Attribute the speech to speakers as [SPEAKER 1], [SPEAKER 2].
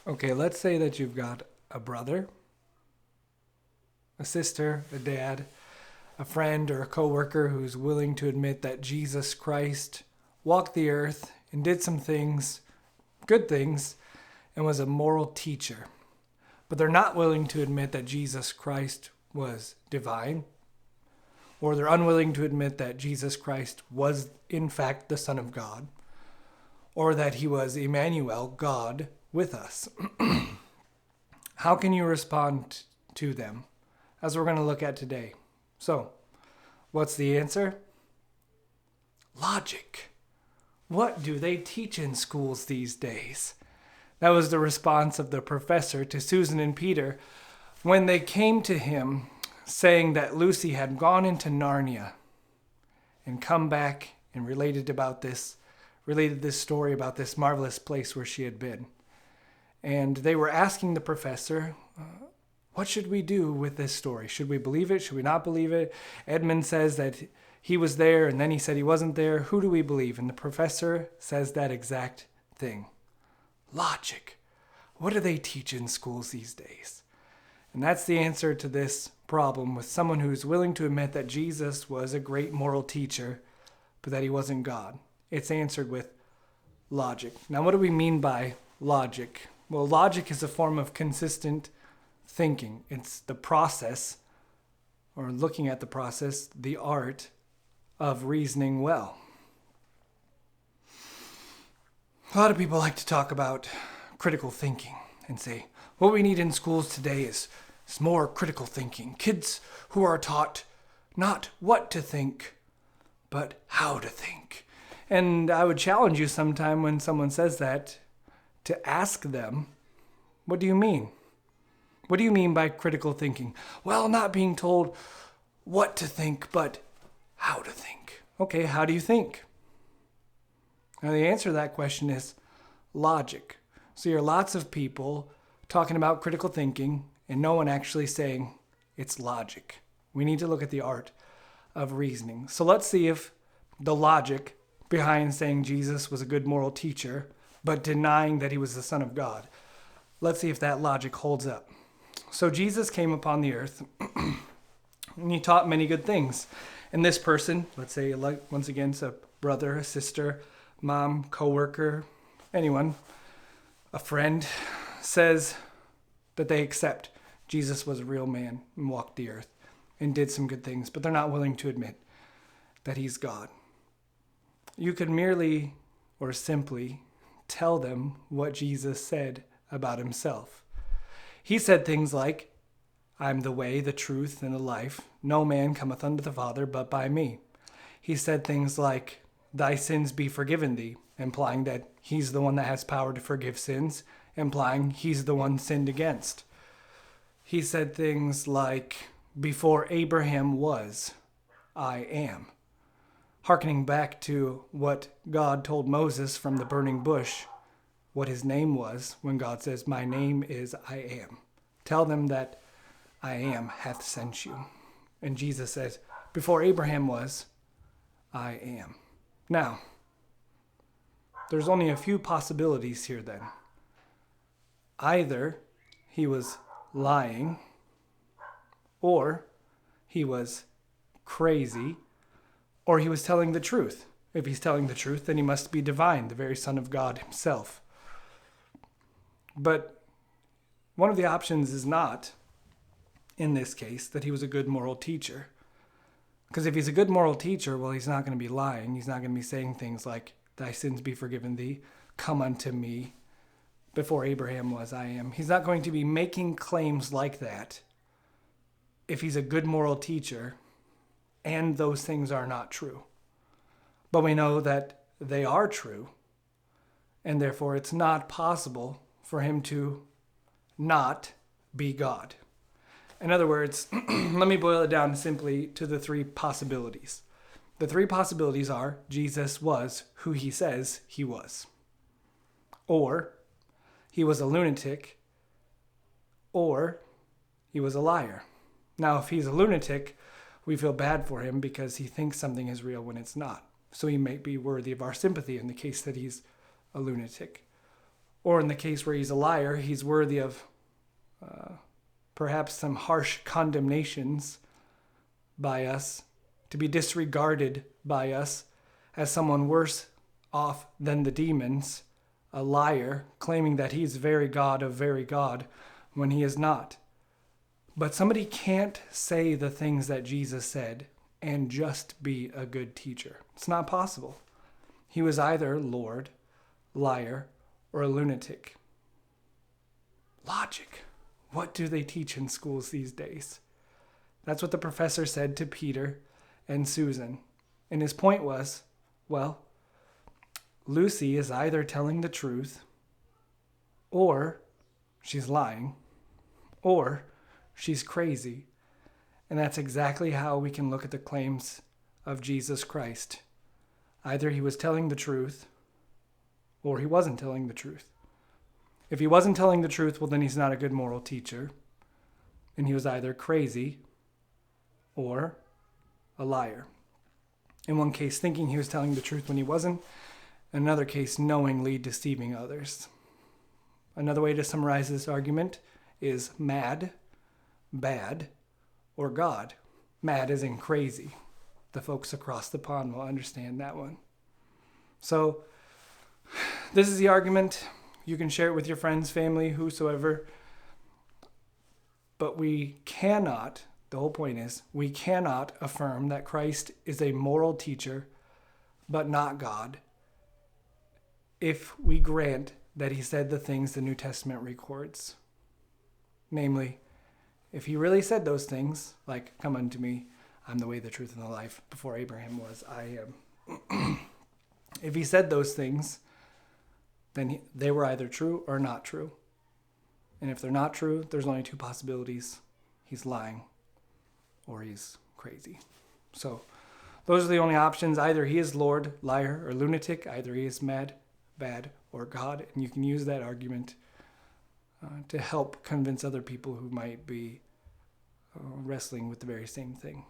[SPEAKER 1] Okay, let's say that you've got a brother, a sister, a dad, a friend, or a coworker who's willing to admit that Jesus Christ walked the earth and did some things, good things, and was a moral teacher. But they're not willing to admit that Jesus Christ was divine, or they're unwilling to admit that Jesus Christ was, in fact, the Son of God, or that he was Emmanuel, God with us. How can you respond to them? As we're going to look at today. So, what's the answer? Logic. What do they teach in schools these days? That was the response of the professor to Susan and Peter when they came to him saying that Lucy had gone into Narnia and come back and related this story about this marvelous place where she had been. And they were asking the professor, what should we do with this story? Should we believe it? Should we not believe it? Edmund says that he was there, and then he said he wasn't there. Who do we believe? And the professor says that exact thing. Logic. What do they teach in schools these days? And that's the answer to this problem with someone who's willing to admit that Jesus was a great moral teacher, but that he wasn't God. It's answered with logic. Now, what do we mean by logic? Well, logic is a form of consistent thinking. It's the process, or looking at the process, the art of reasoning well. A lot of people like to talk about critical thinking and say, what we need in schools today is more critical thinking. Kids who are taught not what to think, but how to think. And I would challenge you sometime when someone says that to ask them, what do you mean? What do you mean by critical thinking? Well, not being told what to think, but how to think. Okay, how do you think? Now, the answer to that question is logic. So there are lots of people talking about critical thinking and no one actually saying it's logic. We need to look at the art of reasoning. So let's see if the logic behind saying Jesus was a good moral teacher, but denying that he was the Son of God. Let's see if that logic holds up. So Jesus came upon the earth and he taught many good things. And this person, let's say, like once again, it's a brother, a sister, mom, coworker, anyone, a friend, says that they accept Jesus was a real man and walked the earth and did some good things, but they're not willing to admit that he's God. You could merely or simply tell them what Jesus said about himself. He said things like, I'm the way, the truth, and the life. No man cometh unto the Father but by me. He said things like, thy sins be forgiven thee, implying that he's the one that has power to forgive sins, implying he's the one sinned against. He said things like, before Abraham was, I am. Hearkening back to what God told Moses from the burning bush, what his name was, when God says, my name is I am. Tell them that I am hath sent you. And Jesus says, before Abraham was, I am. Now, there's only a few possibilities here then. Either he was lying, or he was crazy, or he was telling the truth. If he's telling the truth, then he must be divine, the very Son of God himself. But one of the options is not, in this case, that he was a good moral teacher. Because if he's a good moral teacher, well, he's not going to be lying. He's not going to be saying things like, thy sins be forgiven thee, come unto me. Before Abraham was, I am. He's not going to be making claims like that if he's a good moral teacher and those things are not true. But we know that they are true, and therefore it's not possible for him to not be God. In other words, let me boil it down simply to the three possibilities. The three possibilities are Jesus was who he says he was, or he was a lunatic, or he was a liar. Now, if he's a lunatic, we feel bad for him because he thinks something is real when it's not. So he may be worthy of our sympathy in the case that he's a lunatic. Or in the case where he's a liar, he's worthy of perhaps some harsh condemnations by us, to be disregarded by us as someone worse off than the demons, a liar, claiming that he's very God of very God when he is not. But somebody can't say the things that Jesus said and just be a good teacher. It's not possible. He was either Lord, liar, or a lunatic. Logic. What do they teach in schools these days? That's what the professor said to Peter and Susan. And his point was, well, Lucy is either telling the truth, or she's lying, or she's crazy. And that's exactly how we can look at the claims of Jesus Christ. Either he was telling the truth, or he wasn't telling the truth. If he wasn't telling the truth, well, then he's not a good moral teacher. And he was either crazy or a liar. In one case, thinking he was telling the truth when he wasn't. In another case, knowingly deceiving others. Another way to summarize this argument is mad, bad, or God. Mad as in crazy. The folks across the pond will understand that one. So, this is the argument. You can share it with your friends, family, whosoever. But we cannot, the whole point is, we cannot affirm that Christ is a moral teacher, but not God, if we grant that he said the things the New Testament records. Namely, if he really said those things, like, come unto me, I'm the way, the truth, and the life, before Abraham was, I am. If he said those things, then they were either true or not true. And if they're not true, there's only two possibilities. He's lying or he's crazy. So those are the only options. Either he is Lord, liar, or lunatic. Either he is mad, bad, or God. And you can use that argument to help convince other people who might be wrestling with the very same thing.